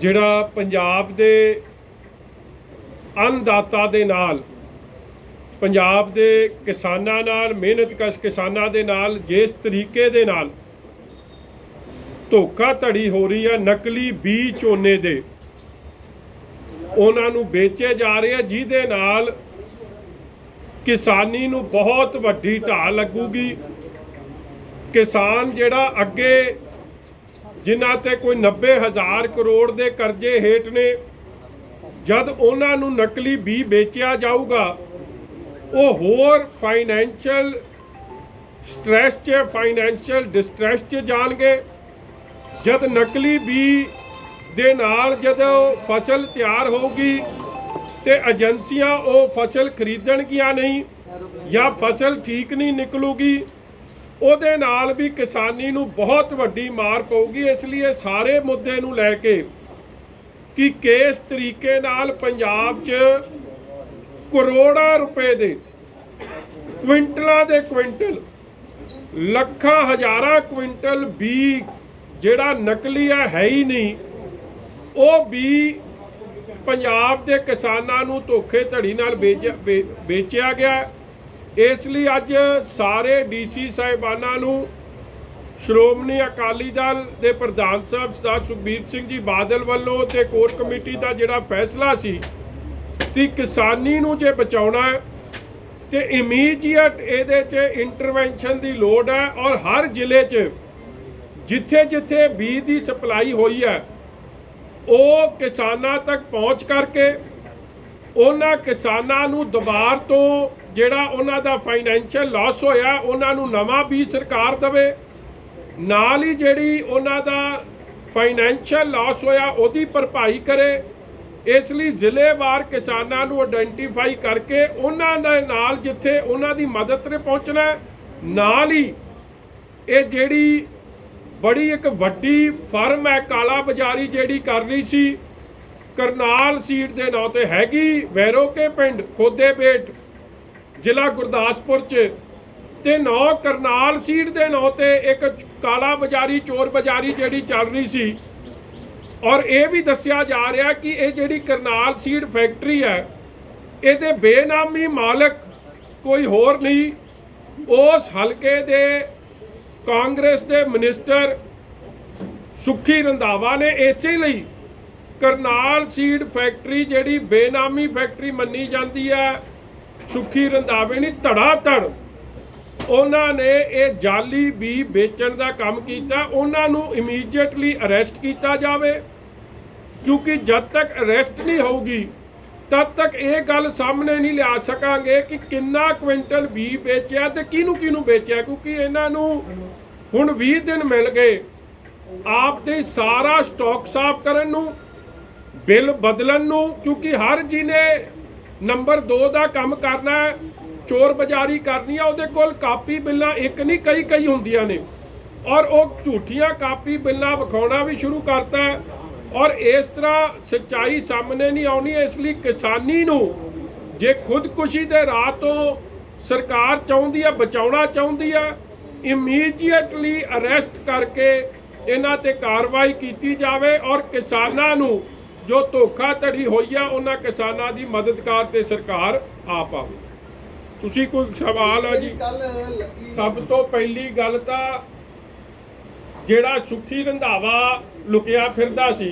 ਜਿਹੜਾ ਪੰਜਾਬ ਦੇ अन्नदाता ਦੇ ਨਾਲ ਪੰਜਾਬ ਦੇ ਕਿਸਾਨਾਂ ਨਾਲ ਮਿਹਨਤਕਸ਼ ਕਿਸਾਨਾਂ ਦੇ ਨਾਲ ਜਿਸ ਤਰੀਕੇ ਦੇ ਨਾਲ ਧੋਖਾਧੜੀ ਹੋ ਰਹੀ ਹੈ ਨਕਲੀ ਬੀਜ ਝੋਨੇ ਦੇ ਉਹਨਾਂ ਨੂੰ ਵੇਚੇ ਜਾ ਰਹੇ ਆ ਜਿਹਦੇ ਨਾਲ ਕਿਸਾਨੀ ਨੂੰ ਬਹੁਤ ਵੱਡੀ ਢਾਹ ਲੱਗੂਗੀ। किसान जिहड़ा अगे जिन्हां ते कोई 90,000 करोड़ के करजे हेठ ने जद उन्होंने नकली बी बेचिया जाऊगा वो होर फाइनैंशियल स्ट्रैस च फाइनैंशियल डिस्ट्रैस च जाणगे। जद नकली बी दे नाल जदों फसल तैयार होगी तो एजेंसियां वो फसल खरीदणगियां नहीं या फसल ठीक नहीं निकलूगी ਉਹਦੇ ਨਾਲ भी किसानी ਨੂੰ बहुत ਵੱਡੀ मार पऊगी। इसलिए सारे मुद्दे ਨੂੰ ਲੈ ਕੇ कि किस तरीके नाल पंजाब 'ਚ ਕਰੋੜਾਂ रुपए ਦੇ क्विंटलों के क्विंटल ਲੱਖਾਂ ਹਜ਼ਾਰਾਂ क्विंटल भी ਜਿਹੜਾ ਨਕਲੀ है ही नहीं वो भी पंजाब के किसानों ਨੂੰ ਧੋਖੇਧੜੀ ਨਾਲ बेचिया गया। इसलिए अज सारे DC साहिबाना श्रोमणी अकाली दल के प्रधान साहब सरदार सुखबीर सिंह जी बादल वालों ते कोर कमेटी का जिहड़ा फैसला सी कि किसानी नूं जे बचाउणा है तो इमीजिएट इहदे च इंटरवेंशन की लोड़ है और हर जिले च जिथे जिथे बीज की सप्लाई हुई है वो किसानां तक पहुँच करके उन्हां किसानां नूं दुबार तो ਜਿਹੜਾ ਉਹਨਾਂ ਦਾ ਫਾਈਨੈਂਸ਼ੀਅਲ ਲਾਸ ਹੋਇਆ ਉਹਨਾਂ ਨੂੰ ਨਵਾਂ ਬੀਜ ਸਰਕਾਰ ਦੇਵੇ ਨਾਲ ਹੀ ਜਿਹੜੀ ਉਹਨਾਂ ਦਾ ਫਾਈਨੈਂਸ਼ੀਅਲ ਲਾਸ ਹੋਇਆ ਉਹਦੀ ਭਰਪਾਈ ਕਰੇ। ਇਸ ਲਈ ਜ਼ਿਲ੍ਹੇਵਾਰ ਕਿਸਾਨਾਂ ਨੂੰ ਆਇਡੈਂਟੀਫਾਈ ਕਰਕੇ ਉਹਨਾਂ ਦੇ ਨਾਲ ਜਿੱਥੇ ਉਹਨਾਂ ਦੀ ਮਦਦ ਤੇ ਪਹੁੰਚਣਾ ਨਾਲ ਹੀ ਇਹ ਜਿਹੜੀ ਬੜੀ ਇੱਕ ਵੱਡੀ ਫਰਮ ਹੈ ਕਾਲਾ ਬਾਜ਼ਾਰੀ ਜਿਹੜੀ ਕਰ ਰਹੀ ਸੀ ਕਰਨਾਲ ਸੀਡ ਦੇ ਨਾਂ ਤੇ ਹੈਗੀ ਵੈਰੋਕੇ ਪਿੰਡ ਖੋਦੇ ਬੇਟ जिला गुरदासपुर च नौ करनाल सीट के नाँ ते एक काला बाजारी चोर बाजारी जी चल रही सी और ये भी दसिया जा रहा कि ये जी करनाल सीड फैक्ट्री है ये बेनामी मालक कोई होर नहीं उस हलके दे कांग्रेस के मिनिस्टर सुखी रंधावा ने इसे लिए करनाल सीड फैक्ट्री जी बेनामी फैक्ट्री मनी जाती है सुखी रंधावे ने धड़ाधड़ उन्होंने ये जाली भी बेचण का काम किया। उन्होंने इमीजिएटली अरेस्ट किया जाए क्योंकि जब तक अरेस्ट नहीं होगी तब तक ये गल सामने नहीं लिया सकांगे कि कितना क्विंटल भी बेचा तो किनू बेचा क्योंकि इन्हों हुण 20 दिन मिल गए आप दे सारा स्टॉक साफ करन नूं बिल बदलन नूं क्योंकि हर जिने नंबर 2 का काम करना है चोर बाजारी करनी है उहदे कोल कापी बिल्लां एक नहीं कई होंदियां ने और वो झूठियां कापी बिल्लां विखाउणा भी शुरू करता है और इस तरह सच्चाई सामने नहीं आउणी। इसलिए किसानी नूं जे खुदकुशी दे राह तो सरकार चाहुंदी है बचाउणा चाहुंदी है इमीजिएटली अरेस्ट करके इन्हां ते कार्रवाई कीती जावे और किसानां नूं जो धोखाधड़ी हुई है उन्होंने किसानों की मददगार ते सरकार आ पावे। तुसी कोई सवाल है जी? सब तो पहली गल तो जिहड़ा सुखी रंधावा लुकिया फिरदा सी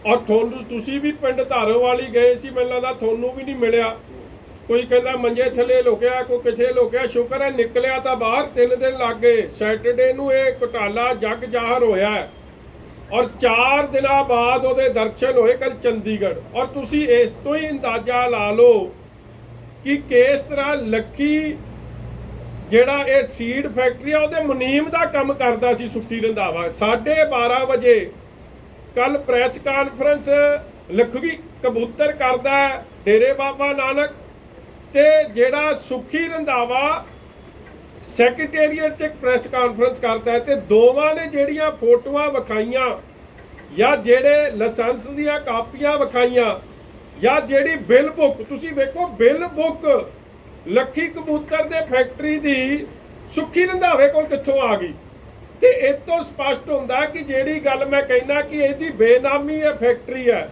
और तुसी भी पिंड धारोवाली गए सी मैनूं लगदा थोनू भी नहीं मिलिया कोई कहता मंजे थले लुकिया कोई किथे लुकिया शुक्र है निकलिया तो बाहर 3 दिन लग गए सैटरडे नूं ये घोटाला जग जाहिर होया है और 4 दिन बाद वो दर्शन होए कल चंडीगढ़ और तुसी इस तो ही अंदाजा ला लो कि किस तरह लखी जिहड़ा ये सीड फैक्ट्री है वो मुनीम का काम करता सी सुखी रंधावा 12:30 बजे कल प्रैस कानफ्रेंस लखवी कबूतर करदा डेरे बाबा नानक ते जिहड़ा सुखी रंधावा सैकटेरीएट च एक प्रैस कानफ्रेंस करता है तो दोवां ने जिहड़ियां फोटोआं विखाईयां या जिहड़े लाइसेंस दीयां कापियां विखाईयां या जिहड़ी बिल बुक तुसीं वेखो बिल बुक लखी कबूतर दे फैक्ट्री दी सुखी रंधावे कोल कित्थों आ गई ਤੇ ਇਹ ਤੋਂ ਸਪਸ਼ਟ ਹੁੰਦਾ ਕਿ ਜਿਹੜੀ ਗੱਲ ਮੈਂ ਕਹਿਣਾ ਕਿ ਇਹਦੀ ਬੇਨਾਮੀ ਇਹ ਫੈਕਟਰੀ ਹੈ,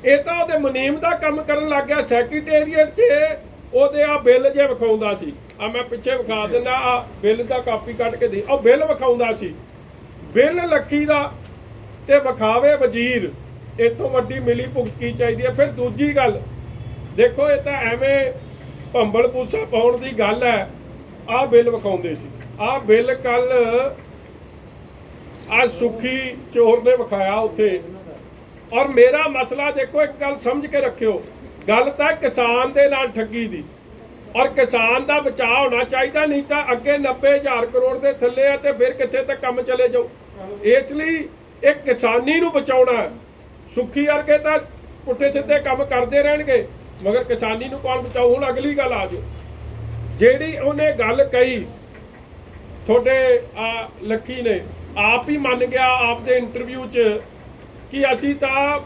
ਇਹ ਤਾਂ ਉਹਦੇ ਮੁਨੀਮ ਦਾ ਕੰਮ ਕਰਨ ਲੱਗ ਗਿਆ। ਸੈਕਟਰੀਏਟ 'ਚ ਉਹਦੇ ਆ ਬਿੱਲ ਜੇ ਵਿਖਾਉਂਦਾ ਸੀ, ਆ ਮੈਂ ਪਿੱਛੇ ਵਿਖਾ ਦਿੰਦਾ, ਆ ਬਿੱਲ ਦਾ ਕਾਪੀ ਕੱਢ ਕੇ ਦੇ, ਉਹ ਬਿੱਲ ਵਿਖਾਉਂਦਾ ਸੀ, ਬਿੱਲ ਲੱਖੀ ਦਾ, ਤੇ ਵਿਖਾਵੇ ਵਜ਼ੀਰ। ਇਹ ਤੋਂ ਵੱਡੀ ਮਿਲੀ ਭੁਗਤ ਕੀ ਚਾਹੀਦੀ ਹੈ। ਫਿਰ ਦੂਜੀ ਗੱਲ ਦੇਖੋ, ਇਹ ਤਾਂ ਐਵੇਂ ਭੰਬਲ ਪੂਸਾ ਪਾਉਣ ਦੀ ਗੱਲ ਹੈ। ਆਹ ਬਿੱਲ ਵਿਖਾਉਂਦੇ ਸੀ, ਆਹ ਬਿੱਲ ਕੱਲ ਆ ਸੁਖੀ ਚੋਰ ਨੇ ਵਿਖਾਇਆ ਉੱਥੇ। ਔਰ ਮੇਰਾ ਮਸਲਾ ਦੇਖੋ, ਇੱਕ ਗੱਲ ਸਮਝ ਕੇ ਰੱਖਿਓ, ਗੱਲ ਤਾਂ ਕਿਸਾਨ ਦੇ ਨਾਲ ਠੱਗੀ ਦੀ, ਔਰ ਕਿਸਾਨ ਦਾ ਬਚਾਅ ਹੋਣਾ ਚਾਹੀਦਾ, ਨਹੀਂ ਤਾਂ ਅੱਗੇ 90,000 ਕਰੋੜ ਦੇ ਥੱਲੇ ਆ ਤੇ ਫਿਰ ਕਿੱਥੇ ਤੱਕ ਕੰਮ ਚਲੇ ਜਾਊ। ਇਸ ਲਈ ਇਹ ਕਿਸਾਨੀ ਨੂੰ ਬਚਾਉਣਾ। ਸੁਖੀ ਵਰਗੇ ਤਾਂ ਪੁੱਠੇ ਸਿੱਧੇ ਕੰਮ ਕਰਦੇ ਰਹਿਣਗੇ, ਮਗਰ ਕਿਸਾਨੀ ਨੂੰ ਕੌਣ ਬਚਾਊ। ਹੁਣ ਅਗਲੀ ਗੱਲ ਆ ਜਾਓ, ਜਿਹੜੀ ਉਹਨੇ ਗੱਲ ਕਹੀ ਤੁਹਾਡੇ ਲੱਖੀ ਨੇ ਆਪ ਹੀ ਮੰਨ ਗਿਆ ਆਪਦੇ ਇੰਟਰਵਿਊ 'ਚ ਕਿ ਅਸੀਂ ਤਾਂ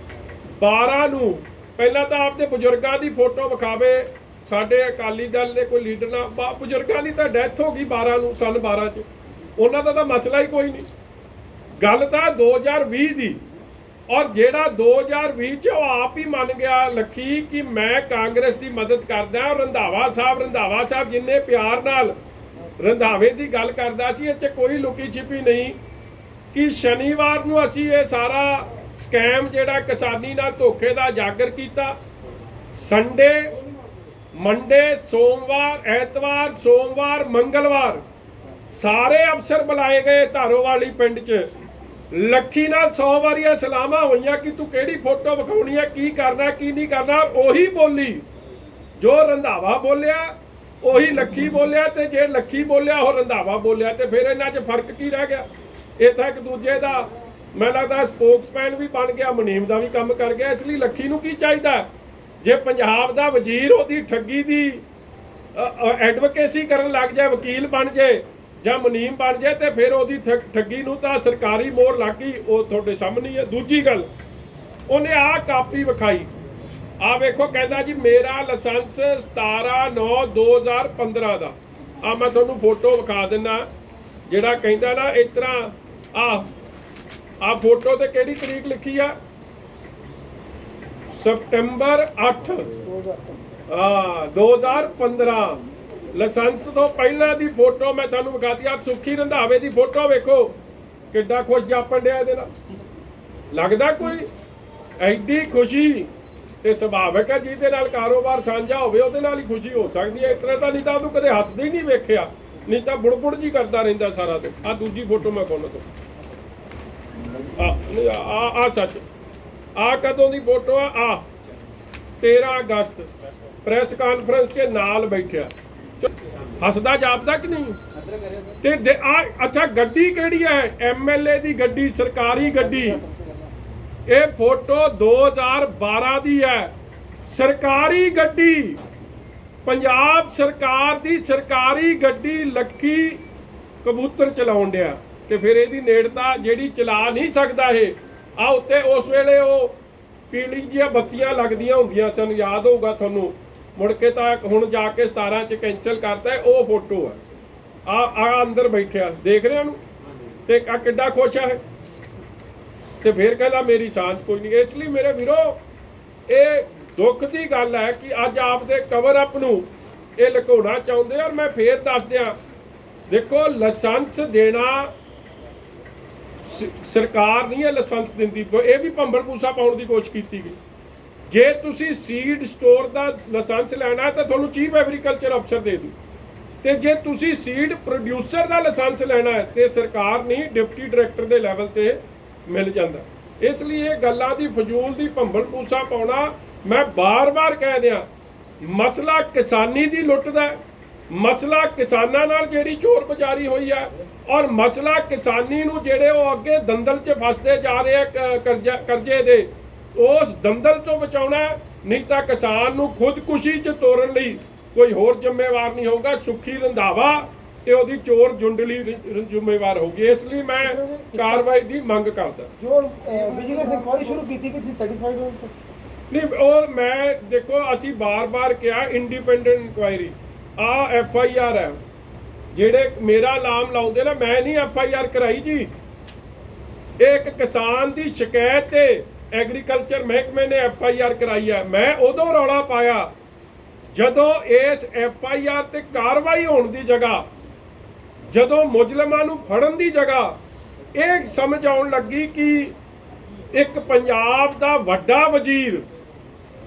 12 ਨੂੰ ਪਹਿਲਾਂ ਤਾਂ ਆਪਦੇ ਬਜ਼ੁਰਗਾਂ ਦੀ ਫੋਟੋ ਵਿਖਾਵੇ। ਸਾਡੇ ਅਕਾਲੀ ਦਲ ਦੇ ਕੋਈ ਲੀਡਰ ਨਾਲ ਬਜ਼ੁਰਗਾਂ ਦੀ ਤਾਂ ਡੈਥ ਹੋ ਗਈ 12 ਨੂੰ, ਸਨ 12 'ਚ, ਉਹਨਾਂ ਦਾ ਤਾਂ ਮਸਲਾ ਹੀ ਕੋਈ ਨਹੀਂ। ਗੱਲ ਤਾਂ 2020 ਦੀ, ਔਰ ਜਿਹੜਾ 2020 'ਚ ਉਹ ਆਪ ਹੀ ਮੰਨ ਗਿਆ ਲੱਖੀ ਕਿ ਮੈਂ ਕਾਂਗਰਸ ਦੀ ਮਦਦ ਕਰਦਾ। ਰੰਧਾਵਾ ਸਾਹਿਬ ਜਿੰਨੇ ਪਿਆਰ ਨਾਲ ਰੰਧਾਵੇ ਦੀ ਗੱਲ ਕਰਦਾ ਸੀ, ਇਹ 'ਚ ਕੋਈ ਲੁਕੀ ਛਿਪੀ ਨਹੀਂ ਕਿ ਸ਼ਨੀਵਾਰ ਨੂੰ ਅਸੀਂ ਇਹ ਸਾਰਾ ਸਕੈਮ ਜਿਹੜਾ ਕਿਸਾਨੀ ਨਾਲ ਧੋਖੇ ਦਾ ਉਜਾਗਰ ਕੀਤਾ। ਸੰਡੇ, ਮੰਡੇ, ਸੋਮਵਾਰ, ਐਤਵਾਰ, ਸੋਮਵਾਰ, ਮੰਗਲਵਾਰ ਸਾਰੇ ਅਫਸਰ ਬੁਲਾਏ ਗਏ ਧਾਰੋਵਾਲੀ ਪਿੰਡ 'ਚ। ਲੱਖੀ ਨਾਲ 100 ਵਾਰੀਆਂ ਸਲਾਮਾਂ ਹੋਈਆਂ ਕਿ ਤੂੰ ਕਿਹੜੀ ਫੋਟੋ ਵਿਖਾਉਣੀ ਹੈ, ਕੀ ਕਰਨਾ ਕੀ ਨਹੀਂ ਕਰਨਾ। ਉਹੀ ਬੋਲੀ ਜੋ ਰੰਧਾਵਾ ਬੋਲਿਆ, ਉਹੀ ਲੱਖੀ ਬੋਲਿਆ, ਤੇ ਜੇ ਲੱਖੀ ਬੋਲਿਆ ਉਹ ਰੰਧਾਵਾ ਬੋਲਿਆ, ਤੇ ਫਿਰ ਇਹਨਾਂ 'ਚ ਫਰਕ ਕੀ ਰਹਿ ਗਿਆ। ਇਹ ਤਾਂ ਇੱਕ ਦੂਜੇ ਦਾ ਮੈਨੂੰ ਲੱਗਦਾ ਸਪੋਕਸਮੈਨ ਵੀ ਬਣ ਗਿਆ, ਮੁਨੀਮ ਦਾ ਵੀ ਕੰਮ ਕਰ ਗਿਆ। ਇਸ ਲਈ ਲੱਖੀ ਨੂੰ ਕੀ ਚਾਹੀਦਾ, ਜੇ ਪੰਜਾਬ ਦਾ ਵਜ਼ੀਰ ਉਹਦੀ ਠੱਗੀ ਦੀ ਐਡਵੋਕੇਸੀ ਕਰਨ ਲੱਗ ਜਾਏ, ਵਕੀਲ ਬਣ ਜਾਏ ਜਾਂ ਮੁਨੀਮ ਬਣ ਜਾਏ, ਤੇ ਫਿਰ ਉਹਦੀ ਠੱਗੀ ਨੂੰ ਤਾਂ ਸਰਕਾਰੀ ਮੋਹਰ ਲੱਗ ਗਈ। ਉਹ ਤੁਹਾਡੇ ਸਾਹਮਣੇ ਹੈ। ਦੂਜੀ ਗੱਲ, ਉਹਨੇ ਆਹ ਕਾਪੀ ਵਿਖਾਈ, ਆਹ ਵੇਖੋ, ਕਹਿੰਦਾ ਜੀ ਮੇਰਾ ਲਾਇਸੈਂਸ 17/9/2015 ਦਾ। ਆ ਮੈਂ ਤੁਹਾਨੂੰ ਫੋਟੋ ਵਿਖਾ ਦਿੰਦਾ, ਜਿਹੜਾ ਕਹਿੰਦਾ ਨਾ ਇਸ ਤਰ੍ਹਾਂ। ਆਹ ਫੋਟੋ ਤੇ ਕਿਹੜੀ ਤਰੀਕ ਲਿਖੀ ਆ, ਸਤੰਬਰ 8 2015। ਲਾਇਸੈਂਸ ਤੋਂ ਪਹਿਲਾਂ ਦੀ ਫੋਟੋ ਮੈਂ ਤੁਹਾਨੂੰ ਵਿਖਾਤੀ। ਆ ਸੁਖੀ ਰੰਧਾਵੇ ਦੀ ਫੋਟੋ ਵੇਖੋ, ਕਿੱਡਾ ਖੁਸ਼ ਜਾਪਣ ਡਿਆ ਇਹਦੇ ਨਾਲ। ਲੱਗਦਾ ਕੋਈ ਐਡੀ ਖੁਸ਼ੀ ਤੇ ਸੁਭਾਵਿਕ ਹੈ, ਜਿਹਦੇ ਨਾਲ ਕਾਰੋਬਾਰ ਸਾਂਝਾ ਹੋਵੇ ਉਹਦੇ ਨਾਲ ਹੀ ਖੁਸ਼ੀ ਹੋ ਸਕਦੀ ਹੈ। ਇਸ ਤਰ੍ਹਾਂ ਤਾਂ ਨਹੀਂ ਤਾਂ ਉਹਨੂੰ ਕਦੇ ਹੱਸਦੇ ਹੀ ਨਹੀਂ ਵੇਖਿਆ, ਨਹੀਂ ਤਾਂ ਬੁੜਬੁੜ ਜੀ ਕਰਦਾ ਰਹਿੰਦਾ ਸਾਰਾ ਦਿਨ। ਆ ਦੂਜੀ ਫੋਟੋ ਮੈਂ ਕੋਲ ਤੋਂ ਆ ਸੱਚ, ਆ ਕਦੋਂ ਦੀ ਫੋਟੋ ਆ 13 ਅਗਸਤ ਪ੍ਰੈਸ ਕਾਨਫਰੰਸ 'ਚ ਨਾਲ ਬੈਠਿਆ, ਹੱਸਦਾ ਜਾਪਦਾ ਕਿ ਨਹੀਂ। ਤੇ ਅੱਛਾ, ਗੱਡੀ ਕਿਹੜੀ ਹੈ, MLA ਦੀ ਗੱਡੀ, ਸਰਕਾਰੀ ਗੱਡੀ। ਇਹ ਫੋਟੋ 2012 ਦੀ ਹੈ, ਸਰਕਾਰੀ ਗੱਡੀ, ਪੰਜਾਬ ਸਰਕਾਰ ਦੀ ਸਰਕਾਰੀ ਗੱਡੀ। ਲੱਖੀ ਕਬੂਤਰ ਚਲਾਉਣ ਡਿਆ, ਤੇ ਫਿਰ ਇਹਦੀ ਨੇੜਤਾ ਜਿਹੜੀ ਚਲਾ ਨਹੀਂ ਸਕਦਾ ਇਹ। ਆ ਉੱਤੇ ਉਸ ਵੇਲੇ ਉਹ ਪੀਲੀ ਜਿਹੀਆਂ ਬੱਤੀਆਂ ਲੱਗਦੀਆਂ ਹੁੰਦੀਆਂ ਸਨ, ਯਾਦ ਹੋਊਗਾ ਤੁਹਾਨੂੰ। ਮੁੜ ਕੇ ਤਾਂ ਹੁਣ ਜਾ ਕੇ 17 'ਚ ਕੈਂਸਲ ਕਰਤਾ। ਉਹ ਫੋਟੋ ਹੈ, ਆ ਅੰਦਰ ਬੈਠਿਆ, ਦੇਖ ਰਹੇ ਉਹਨੂੰ, ਤੇ ਆ ਕਿੱਡਾ ਖੁਸ਼ ਹੈ। ਤੇ ਫਿਰ ਕਹਿੰਦਾ ਮੇਰੀ ਸਾਂਝ ਕੋਈ ਨਹੀਂ। ਇਸ ਲਈ ਮੇਰੇ ਵੀਰੋ, ਇਹ ਦੁੱਖ ਦੀ ਗੱਲ ਹੈ ਕਿ ਅੱਜ ਆਪਦੇ ਕਵਰ ਅਪ ਨੂੰ ਇਹ ਲੁਕਾਉਣਾ ਚਾਹੁੰਦੇ। ਔਰ ਮੈਂ ਫੇਰ ਦੱਸ ਦਿਆਂ, ਦੇਖੋ ਲਾਇਸੈਂਸ ਦੇਣਾ ਸਰਕਾਰ ਨਹੀਂ ਹੈ ਲਾਇਸੈਂਸ ਦਿੰਦੀ, ਇਹ ਵੀ ਭੰਬਲ ਪੂਸਾ ਪਾਉਣ ਦੀ ਕੋਸ਼ਿਸ਼ ਕੀਤੀ ਗਈ। ਜੇ ਤੁਸੀਂ ਸੀਡ ਸਟੋਰ ਦਾ ਲਾਇਸੈਂਸ ਲੈਣਾ ਹੈ ਤਾਂ ਤੁਹਾਨੂੰ ਚੀਫ ਐਗਰੀਕਲਚਰ ਅਫਸਰ ਦੇ ਦੂ, ਤੇ ਜੇ ਤੁਸੀਂ ਸੀਡ ਪ੍ਰੋਡਿਊਸਰ ਦਾ ਲਾਇਸੈਂਸ ਲੈਣਾ ਹੈ ਤੇ ਸਰਕਾਰ ਨਹੀਂ, ਡਿਪਟੀ ਡਾਇਰੈਕਟਰ ਦੇ ਲੈਵਲ ਤੇ ਮਿਲ ਜਾਂਦਾ। ਇਸ ਲਈ ਇਹ ਗੱਲਾਂ ਦੀ ਫਜ਼ੂਲ ਦੀ ਭੰਬਲ ਪੂਸਾ ਪਾਉਣਾ, ਮੈਂ ਬਾਰ-ਬਾਰ ਕਹਿ ਦਿਆਂ, ਮਸਲਾ ਕਿਸਾਨੀ ਦੀ ਲੁੱਟ ਦਾ, ਮਸਲਾ ਕਿਸਾਨਾਂ ਨਾਲ ਜਿਹੜੀ ਚੋਰ ਬਜ਼ਾਰੀ ਹੋਈ ਹੈ, ਔਰ ਮਸਲਾ ਕਿਸਾਨੀ ਨੂੰ ਜਿਹੜੇ ਉਹ ਅੱਗੇ ਦੰਦਲ 'ਚ ਫਸਦੇ ਜਾ ਰਹੇ ਆ ਕਰਜ਼ੇ ਦੇ, ਉਸ ਦੰਦਲ ਤੋਂ ਬਚਾਉਣਾ। ਨਹੀਂ ਤਾਂ ਕਿਸਾਨ ਨੂੰ ਖੁਦਕੁਸ਼ੀ 'ਚ ਤੋਰਨ ਲਈ ਕੋਈ ਹੋਰ ਜ਼ਿੰਮੇਵਾਰ ਨਹੀਂ ਹੋਊਗਾ, ਸੁਖੀ ਰੰਧਾਵਾ ਤੇ ਉਹਦੀ ਚੋਰ ਜੁੰਡਲੀ ਜ਼ਿੰਮੇਵਾਰ ਹੋਊਗੀ। ਇਸ ਲਈ ਮੈਂ ਕਾਰਵਾਈ ਦੀ ਮੰਗ ਕਰਦਾ। ਜੋ ਵਿਜੀਲੈਂਸ ਇਨਕੁਆਇਰੀ ਸ਼ੁਰੂ ਕੀਤੀ ਕਿ ਤੁਸੀਂ ਸੈਟੀਸਫਾਈਡ ਹੋ? ਨਹੀਂ, ਉਹ ਮੈਂ ਦੇਖੋ, ਅਸੀਂ ਬਾਰ-ਬਾਰ ਕਿਹਾ ਇੰਡੀਪੈਂਡੈਂਟ ਇਨਕੁਆਇਰੀ। ਆ FIR ਹੈ, ਜਿਹੜੇ ਮੇਰਾ ਨਾਮ ਲਾਉਂਦੇ ਨੇ, ਮੈਂ ਨਹੀਂ FIR ਕਰਾਈ ਜੀ। ਇਹ ਇੱਕ ਕਿਸਾਨ ਦੀ ਸ਼ਿਕਾਇਤ ਤੇ ਐਗਰੀਕਲਚਰ ਮਹਿਕਮੇ ਨੇ FIR ਕਰਾਈ ਹੈ। ਮੈਂ ਉਦੋਂ ਰੌਲਾ ਪਾਇਆ ਜਦੋਂ ਇਸ FIR ਤੇ ਕਾਰਵਾਈ ਹੋਣ ਦੀ ਜਗ੍ਹਾ, ਜਦੋਂ ਮੁਜਰਮਾਂ ਨੂੰ ਫੜਨ ਦੀ ਜਗ੍ਹਾ ਇਹ ਸਮਝ ਆਉਣ ਲੱਗੀ ਕਿ ਇੱਕ ਪੰਜਾਬ ਦਾ ਵੱਡਾ ਵਜ਼ੀਰ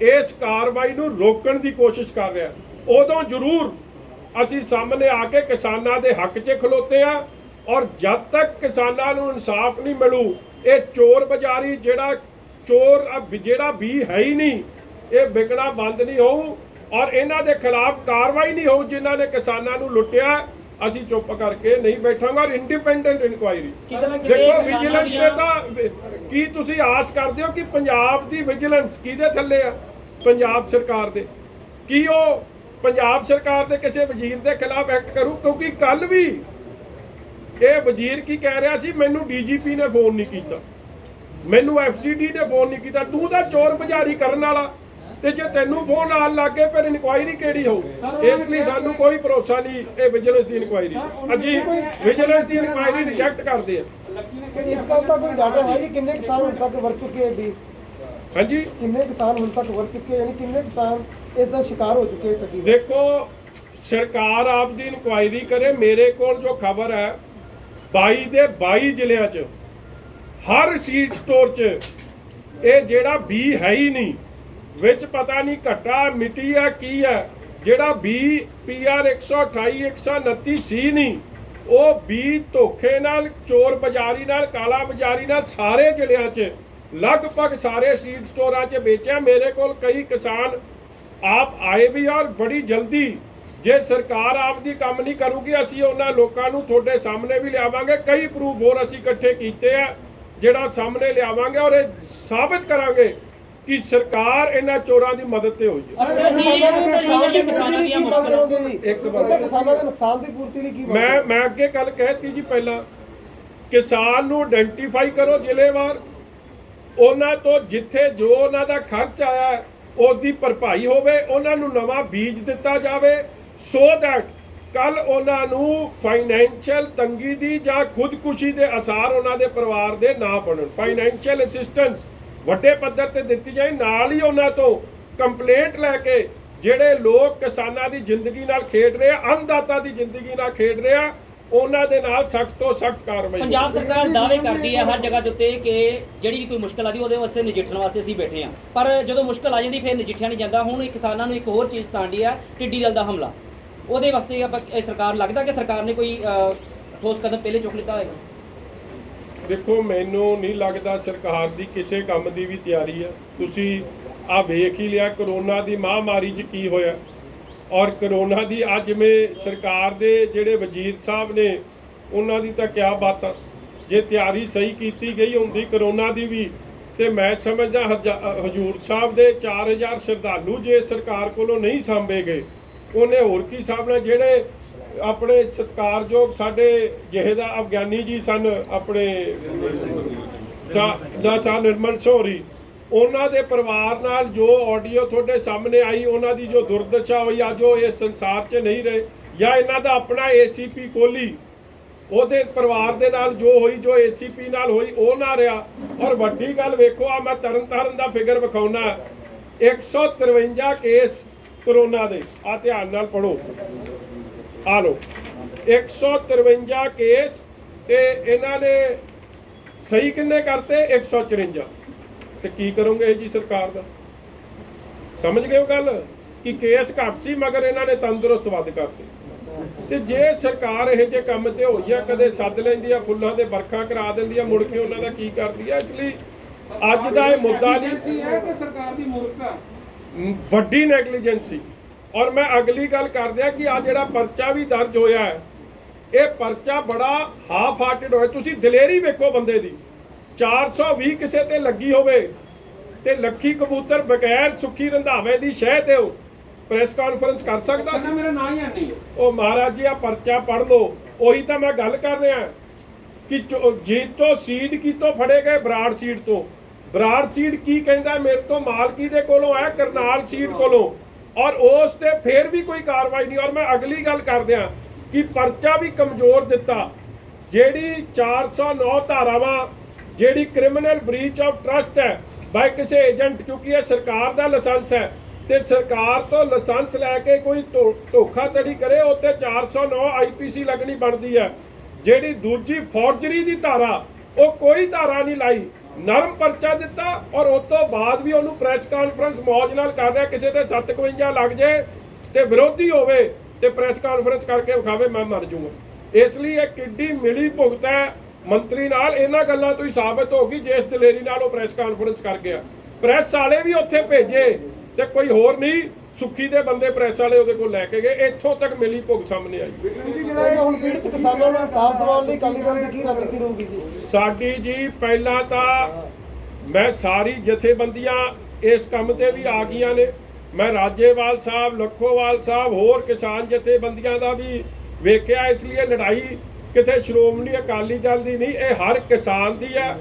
ਇਸ ਕਾਰਵਾਈ ਨੂੰ ਰੋਕਣ ਦੀ ਕੋਸ਼ਿਸ਼ ਕਰ ਰਿਹਾ, ਉਦੋਂ ਜ਼ਰੂਰ ਅਸੀਂ ਸਾਹਮਣੇ ਆ ਕੇ ਕਿਸਾਨਾਂ ਦੇ ਹੱਕ 'ਚ ਖਲੋਤੇ ਆ। ਔਰ ਜਦ ਤੱਕ ਕਿਸਾਨਾਂ ਨੂੰ ਇਨਸਾਫ ਨਹੀਂ ਮਿਲੂ, ਇਹ ਚੋਰ ਬਾਜ਼ਾਰੀ ਜਿਹੜਾ ਵੀ ਹੈ ਹੀ ਨਹੀਂ, ਇਹ ਵਿਕਣਾ ਬੰਦ ਨਹੀਂ ਹੋਊ ਔਰ ਇਹਨਾਂ ਦੇ ਖਿਲਾਫ ਕਾਰਵਾਈ ਨਹੀਂ ਹੋਊ ਜਿਨ੍ਹਾਂ ਨੇ ਕਿਸਾਨਾਂ ਨੂੰ ਲੁੱਟਿਆ। ਅਸੀਂ ਚੁੱਪ ਕਰਕੇ ਨਹੀਂ ਬੈਠਾਂਗੇ। ਔਰ ਇੰਡੀਪੈਂਡੈਂਟ ਇਨਕੁਆਇਰੀ ਦੇਖੋ, ਵਿਜੀਲੈਂਸ ਨੇ ਤਾਂ ਕੀ ਤੁਸੀਂ ਆਸ ਕਰਦੇ ਹੋ ਕਿ ਪੰਜਾਬ ਦੀ ਵਿਜੀਲੈਂਸ ਕਿਹਦੇ ਥੱਲੇ ਆ? ਪੰਜਾਬ ਸਰਕਾਰ ਦੇ। ਕੀ ਉਹ ਪੰਜਾਬ ਸਰਕਾਰ ਦੇ ਕਿਸੇ ਵਜ਼ੀਰ ਦੇ ਖਿਲਾਫ ਐਕਟ ਕਰੂ? ਕਿਉਂਕਿ ਕੱਲ ਵੀ ਇਹ ਵਜ਼ੀਰ ਕੀ ਕਹਿ ਰਿਹਾ ਸੀ, ਮੈਨੂੰ DGP ਨੇ ਫੋਨ ਨਹੀਂ ਕੀਤਾ, ਮੈਨੂੰ FCD ਨੇ ਫੋਨ ਨਹੀਂ ਕੀਤਾ। ਤੂੰ ਤਾਂ ਚੋਰ ਬਜ਼ਾਰੀ ਕਰਨ ਵਾਲਾ, ਤੇ ਜੇ ਤੈਨੂੰ ਫੋਨ ਆਉਣ ਲੱਗ ਗਏ ਫਿਰ ਇਨਕੁਆਇਰੀ ਕਿਹੜੀ ਹੋਊ? ਇਸ ਲਈ ਸਾਨੂੰ ਕੋਈ ਭਰੋਸਾ ਨਹੀਂ ਇਹ ਵਿਜੀਲੈਂਸ ਦੀ ਇਨਕੁਆਇਰੀ। ਅਸੀਂ ਵਿਜੀਲੈਂਸ ਦੀ ਇਨਕੁਆਇਰੀ ਰਿਜੈਕਟ ਕਰਦੇ ਹਾਂ। ਇਸ ਗੱਲ ਦਾ ਕੋਈ ਡਾਟਾ ਹੈ ਕਿ ਕਿੰਨੇ ਕਿਸਾਨ ਹੁਣ ਤੱਕ ਵਰ ਚੁੱਕੇ ਹੈ? ਹਾਂਜੀ, ਕਿੰਨੇ ਕਿਸਾਨ ਹੁਣ ਤੱਕ ਵਰ ਚੁੱਕੇ, ਯਾਨੀ ਕਿੰਨੇ ਕਿਸਾਨ ਇਸ ਦਾ ਸ਼ਿਕਾਰ ਹੋ ਚੁੱਕੇ ਹੈ? ਦੇਖੋ, ਸਰਕਾਰ ਆਪ ਦੀ ਇਨਕੁਆਇਰੀ ਕਰੇ। ਮੇਰੇ ਕੋਲ ਜੋ ਖਬਰ ਹੈ 22 ਦੇ 22 ਜ਼ਿਲ੍ਹਿਆਂ 'ਚ ਹਰ ਸੀਡ ਸਟੋਰ 'ਚ ਇਹ ਜਿਹੜਾ ਬੀ ਹੈ ਹੀ ਨਹੀਂ, ਵਿੱਚ ਪਤਾ ਨਹੀਂ ਘਟਾ ਮਿੱਟੀ ਆ ਕੀ ਹੈ, ਜਿਹੜਾ ਬੀ PR 128 129 ਸੀ ਨਹੀਂ, ਉਹ ਬੀ ਧੋਖੇ ਨਾਲ, ਚੋਰ ਬਾਜ਼ਾਰੀ ਨਾਲ, ਕਾਲਾ ਬਾਜ਼ਾਰੀ ਨਾਲ ਸਾਰੇ ਜ਼ਿਲ੍ਹਿਆਂ 'ਚ ਲਗਭਗ ਸਾਰੇ ਸੀਡ ਸਟੋਰਾਂ 'ਚ ਵੇਚਿਆ। ਮੇਰੇ ਕੋਲ ਕਈ ਕਿਸਾਨ ਆਪ ਆਏ ਵੀ ਔਰ ਬੜੀ ਜਲਦੀ, ਜੇ ਸਰਕਾਰ ਆਪ ਦੀ ਕੰਮ ਨਹੀਂ ਕਰੂਗੀ, ਅਸੀਂ ਉਹਨਾਂ ਲੋਕਾਂ ਨੂੰ ਤੁਹਾਡੇ ਸਾਹਮਣੇ ਵੀ ਲਿਆਵਾਂਗੇ। ਕਈ ਪ੍ਰੂਫ ਹੋਰ ਅਸੀਂ ਇਕੱਠੇ ਕੀਤੇ ਆ ਜਿਹੜਾ ਸਾਹਮਣੇ ਲਿਆਵਾਂਗੇ ਔਰ ਇਹ ਸਾਬਿਤ ਕਰਾਂਗੇ ਕਿ ਸਰਕਾਰ ਇਹਨਾਂ ਚੋਰਾਂ ਦੀ ਮਦਦ ਤੇ ਹੋਈ ਹੈ। ਇੱਕ ਬੰਦਾ ਕਿਸਾਨਾਂ ਦੇ ਨੁਕਸਾਨ ਦੀ ਪੂਰਤੀ ਲਈ ਕੀ ਮੈਂ ਅੱਗੇ ਗੱਲ ਕਹਿਤੀ ਜੀ, ਪਹਿਲਾਂ ਕਿਸਾਨ ਨੂੰ ਆਇਡੈਂਟੀਫਾਈ ਕਰੋ ਜ਼ਿਲ੍ਹੇਵਾਰ, ਉਹਨਾਂ ਤੋਂ ਜਿੱਥੇ ਜੋ ਉਹਨਾਂ ਦਾ ਖਰਚ ਆਇਆ ਉਹਦੀ ਭਰਪਾਈ ਹੋਵੇ, ਉਹਨਾਂ ਨੂੰ ਨਵਾਂ ਬੀਜ ਦਿੱਤਾ ਜਾਵੇ ਸੋ ਦੈਟ ਕੱਲ ਉਹਨਾਂ ਨੂੰ ਫਾਈਨੈਂਸ਼ੀਅਲ ਤੰਗੀ ਦੀ ਜਾਂ ਖੁਦਕੁਸ਼ੀ ਦੇ ਅਸਾਰ ਉਹਨਾਂ ਦੇ ਪਰਿਵਾਰ ਦੇ ਨਾ ਬਣਨ। ਫਾਈਨੈਂਸ਼ੀਅਲ ਅਸਿਸਟੈਂਸ ਵੱਡੇ ਪੱਧਰ ਤੇ ਦਿੱਤੀ ਜਾਏ। ਨਾਲ ਹੀ ਉਹਨਾਂ ਤੋਂ ਕੰਪਲੇਂਟ ਲੈ ਕੇ ਜਿਹੜੇ ਲੋਕ ਕਿਸਾਨਾਂ ਦੀ ਜ਼ਿੰਦਗੀ ਨਾਲ ਖੇਡ ਰਹੇ ਆ, ਅੰਨਦਾਤਾ ਦੀ ਜ਼ਿੰਦਗੀ ਨਾਲ ਖੇਡ ਰਹੇ ਆ, ਉਹਨਾਂ ਦੇ ਨਾਲ ਸਖਤ ਤੋਂ ਸਖਤ ਕਾਰਵਾਈ। ਪੰਜਾਬ ਸਰਕਾਰ ਦਾਅਵੇ ਕਰਦੀ ਹੈ ਹਰ ਜਗ੍ਹਾ ਦੇ ਉੱਤੇ ਕਿ ਜਿਹੜੀ ਵੀ ਕੋਈ ਮੁਸ਼ਕਲ ਆਦੀ ਉਹਦੇ ਵਾਸਤੇ ਨਜਿੱਠਣ ਵਾਸਤੇ ਅਸੀਂ ਬੈਠੇ ਹਾਂ, ਪਰ ਜਦੋਂ ਮੁਸ਼ਕਲ ਆ ਜਾਂਦੀ ਫਿਰ ਨਜਿੱਠਿਆ ਨਹੀਂ ਜਾਂਦਾ। ਹੁਣ ਕਿਸਾਨਾਂ ਨੂੰ ਇੱਕ ਹੋਰ ਚੀਜ਼ ਤਾਂਡੀ ਆ, ਟਿੱਡੀ ਦਲ ਦਾ ਹਮਲਾ, ਉਹਦੇ ਵਾਸਤੇ ਆਪਾਂ ਸਰਕਾਰ ਲੱਗਦਾ ਕਿ ਸਰਕਾਰ ਨੇ ਕੋਈ ਠੋਸ ਕਦਮ ਪਹਿਲੇ ਚੁੱਕ ਲਿੱਤਾ ਹੋਏਗਾ? ਦੇਖੋ, ਮੈਨੂੰ ਨਹੀਂ ਲੱਗਦਾ ਸਰਕਾਰ ਦੀ ਕਿਸੇ ਕੰਮ ਦੀ ਵੀ ਤਿਆਰੀ ਹੈ। ਤੁਸੀਂ ਆ ਵੇਖ ਹੀ ਲਿਆ ਕਰੋਨਾ ਦੀ ਮਹਾਮਾਰੀ 'ਚ ਕੀ ਹੋਇਆ, ਔਰ ਕਰੋਨਾ ਦੀ ਅੱਜ ਜਿਵੇਂ ਸਰਕਾਰ ਦੇ ਜਿਹੜੇ ਵਜ਼ੀਰ ਸਾਹਿਬ ਨੇ ਉਹਨਾਂ ਦੀ ਤਾਂ ਕਿਆ ਬਾਤਾਂ। ਜੇ ਤਿਆਰੀ ਸਹੀ ਕੀਤੀ ਗਈ ਹੁੰਦੀ ਕਰੋਨਾ ਦੀ ਵੀ, ਤੇ ਮੈਂ ਸਮਝਦਾ ਹਜੂਰ ਸਾਹਿਬ ਦੇ 4000 ਸ਼ਰਧਾਲੂ ਜੇ ਸਰਕਾਰ ਕੋਲੋਂ ਨਹੀਂ ਸਾਂਭੇ ਗਏ, ਉਹਨੇ ਹੋਰ ਕੀ ਸਾਂਭਣਾ। ਜਿਹੜੇ ਆਪਣੇ ਸਤਿਕਾਰਯੋਗ ਸਾਡੇ ਜਹੇਦਾਰ ਅਫਗਾਨੀ ਜੀ ਸਨ, ਆਪਣੇ ਨਿਰਮਲ ਸੋਹਰੀ, ਉਹਨਾਂ ਦੇ ਪਰਿਵਾਰ ਨਾਲ ਜੋ ਆਡੀਓ ਤੁਹਾਡੇ ਸਾਹਮਣੇ ਆਈ, ਉਹਨਾਂ ਦੀ ਜੋ ਦੁਰਦਸ਼ਾ ਹੋਈ, ਅੱਜ ਉਹ ਇਸ ਸੰਸਾਰ 'ਚ ਨਹੀਂ ਰਹੇ। ਜਾਂ ਇਹਨਾਂ ਦਾ ਆਪਣਾ ACP ਕੋਹਲੀ, ਉਹਦੇ ਪਰਿਵਾਰ ਦੇ ਨਾਲ ਜੋ ਹੋਈ, ਜੋ ACP ਨਾਲ ਹੋਈ, ਉਹ ਨਾ ਰਿਹਾ। ਔਰ ਵੱਡੀ ਗੱਲ ਵੇਖੋ, ਆ ਮੈਂ ਤਰਨਤਾਰਨ ਦਾ ਫਿਗਰ ਵਿਖਾਉਣਾ, 153 ਕੇਸ ਕਰੋਨਾ ਦੇ, ਆ ਧਿਆਨ ਨਾਲ ਪੜੋ, ਆ ਲੋ 153 ਕੇਸ, ਤੇ ਇਹਨਾਂ ਨੇ ਸਹੀ ਕਿੰਨੇ ਕਰਤੇ? 154। ਤੇ ਕੀ ਕਰੋਗੇ ਜੀ ਸਰਕਾਰ ਦਾ? ਸਮਝ ਗਏ ਉਹ ਗੱਲ ਕਿ ਕੇਸ ਘੱਟ ਸੀ ਮਗਰ ਇਹਨਾਂ ਨੇ ਤੰਦਰੁਸਤ ਵੱਧ ਕਰਤੇ। ਤੇ ਜੇ ਸਰਕਾਰ ਇਹ ਜੇ ਕੰਮ ਤੇ ਹੋਈ ਆ, ਕਦੇ ਸੱਦ ਲੈਂਦੀ ਆ, ਫੁੱਲਾਂ ਦੇ ਵਰਖਾ ਕਰਾ ਦਿੰਦੀ ਆ, ਮੁੜ ਕੇ ਉਹਨਾਂ ਦਾ ਕੀ ਕਰਦੀ ਆ। ਇਸ ਲਈ ਅੱਜ ਦਾ ਇਹ ਮੁੱਦਾ ਨਹੀਂ ਹੈ ਕਿ ਸਰਕਾਰ ਦੀ ਮੂਰਖਤਾ, ਵੱਡੀ ਨੈਗਲੀਜੈਂਸੀ। ਔਰ ਮੈਂ ਅਗਲੀ ਗੱਲ ਕਰਦੇ ਆ ਕਿ ਆ ਜਿਹੜਾ ਪਰਚਾ ਵੀ ਦਰਜ ਹੋਇਆ ਹੈ, ਇਹ ਪਰਚਾ ਬੜਾ ਹਾਫ ਹਾਰਟਡ ਹੋਇਆ। ਤੁਸੀਂ ਦਲੇਰੀ ਵੇਖੋ ਬੰਦੇ ਦੀ, 420 ਕਿਸੇ ਤੇ ਲੱਗੀ ਹੋਵੇ ਤੇ ਲੱਖੀ ਕਬੂਤਰ ਬਗੈਰ ਸੁੱਖੀ ਰੰਧਾਵੇ ਦੀ ਸ਼ਹਿ ਤੇ ਪ੍ਰੈਸ ਕਾਨਫਰੰਸ ਕਰ ਸਕਦਾ ਸੀ? ਮੇਰਾ ਨਾਂ ਹੀ ਨਹੀਂ। ਉਹ ਮਹਾਰਾਜ ਜੀ, ਆ ਪਰਚਾ ਪੜ੍ਹ ਲਓ। ਉਹੀ ਤਾਂ ਮੈਂ ਗੱਲ ਕਰ ਰਿਹਾ ਕਿ ਜੀਤੋ ਸੀਡ ਕੀਤੋਂ ਫੜੇ ਗਏ, ਬਰਾੜ ਸੀਡ ਤੋਂ। ਬਰਾੜ ਸੀਡ ਕੀ ਕਹਿੰਦਾ, ਮੇਰੇ ਤੋਂ ਮਾਲਕੀ ਦੇ ਕੋਲੋਂ ਆਇਆ, ਕਰਨਾਲ ਸੀਡ ਕੋਲੋਂ, ਔਰ ਉਸ ਤੇ ਫੇਰ ਵੀ ਕੋਈ ਕਾਰਵਾਈ ਨਹੀਂ। ਔਰ ਮੈਂ ਅਗਲੀ ਗੱਲ ਕਰਦਿਆਂ कि परचा भी कमज़ोर दिता। ਜਿਹੜੀ 409 ਧਾਰਾਵਾਂ ਜਿਹੜੀ ਕ੍ਰਿਮੀਨਲ ਬ੍ਰੀਚ ਆਫ ਟਰਸਟ ਹੈ ਬਾਈ ਕਿਸੇ ਏਜੰਟ, ਕਿਉਂਕਿ ਇਹ ਸਰਕਾਰ ਦਾ ਲਾਇਸੈਂਸ ਹੈ ਤੇ ਸਰਕਾਰ ਤੋਂ ਲਾਇਸੈਂਸ ਲੈ ਕੇ ਕੋਈ ਧੋਖਾਧੜੀ ਕਰੇ ਉੱਤੇ 409 ਆਈਪੀਸੀ ਲੱਗਣੀ ਬਣਦੀ ਹੈ। ਜਿਹੜੀ ਦੂਜੀ ਫੌਰਜਰੀ ਦੀ ਧਾਰਾ ਉਹ ਕੋਈ ਧਾਰਾ ਨਹੀਂ ਲਾਈ, ਨਰਮ ਪਰਚਾ ਦਿੱਤਾ ਔਰ ਉਸ ਤੋਂ ਬਾਅਦ ਵੀ ਉਹਨੂੰ ਪ੍ਰੈਸ ਕਾਨਫਰੰਸ ਮੌਜ ਨਾਲ ਕਰ ਰਿਹਾ। ਕਿਸੇ ਦੇ 751 ਲੱਗ ਜੇ ਤੇ ਵਿਰੋਧੀ ਹੋਵੇ ਤੇ ਪ੍ਰੈਸ ਕਾਨਫਰੰਸ ਕਰਕੇ ਵਿਖਾਵੇ ਮੈਂ ਮਰ ਜੂੰਗਾ। ਇਸ ਲਈ ਇਹ ਕਿੱਡੀ ਮਿਲੀ ਭੁਗਤ ਹੈ ਮੰਤਰੀ ਨਾਲ। ਇਹਨਾਂ ਗੱਲਾਂ ਤੋਂ ਹੀ ਸਾਬਤ ਹੋ ਗਈ ਜਿਸ ਦਲੇਰੀ ਨਾਲ ਉਹ ਪ੍ਰੈਸ ਕਾਨਫਰੰਸ ਕਰ ਗਿਆ। ਪ੍ਰੈਸ ਵਾਲੇ ਵੀ ਉੱਥੇ ਭੇਜੇ ਤੇ ਕੋਈ ਹੋਰ ਨਹੀਂ, ਸੁੱਖੀ ਦੇ ਬੰਦੇ ਪ੍ਰੈਸ ਵਾਲੇ ਉਹਦੇ ਕੋਲ ਲੈ ਕੇ ਗਏ। ਇੱਥੋਂ ਤੱਕ ਮਿਲੀ ਭੁਗਤ ਸਾਹਮਣੇ ਆਈ। ਜਿਹੜਾ ਇਹ ਹੁਣ ਪੀੜਤ ਕਿਸਾਨਾਂ ਨੂੰ ਇਨਸਾਫ ਦਿਵਾਉਣ ਲਈ ਅਕਾਲੀ ਦਲ ਦੀ ਕੀ ਰਣਨੀਤੀ ਰਹੂਗੀ ਜੀ? ਸਾਡੀ ਜੀ ਪਹਿਲਾਂ ਤਾਂ ਮੈਂ ਸਾਰੀ ਜਥੇਬੰਦੀਆਂ ਇਸ ਕੰਮ ਤੇ ਵੀ ਆ ਗਈਆਂ ਨੇ। ਮੈਂ ਰਾਜੇਵਾਲ ਸਾਹਿਬ, ਲੱਖੋਵਾਲ ਸਾਹਿਬ, ਹੋਰ ਕਿਸਾਨ ਜਥੇਬੰਦੀਆਂ ਦਾ ਵੀ ਵੇਖਿਆ। ਇਸ ਲਈ ਲੜਾਈ ਕਿਤੇ ਸ਼੍ਰੋਮਣੀ ਅਕਾਲੀ ਦਲ ਦੀ ਨਹੀਂ, ਇਹ ਹਰ ਕਿਸਾਨ ਦੀ ਹੈ।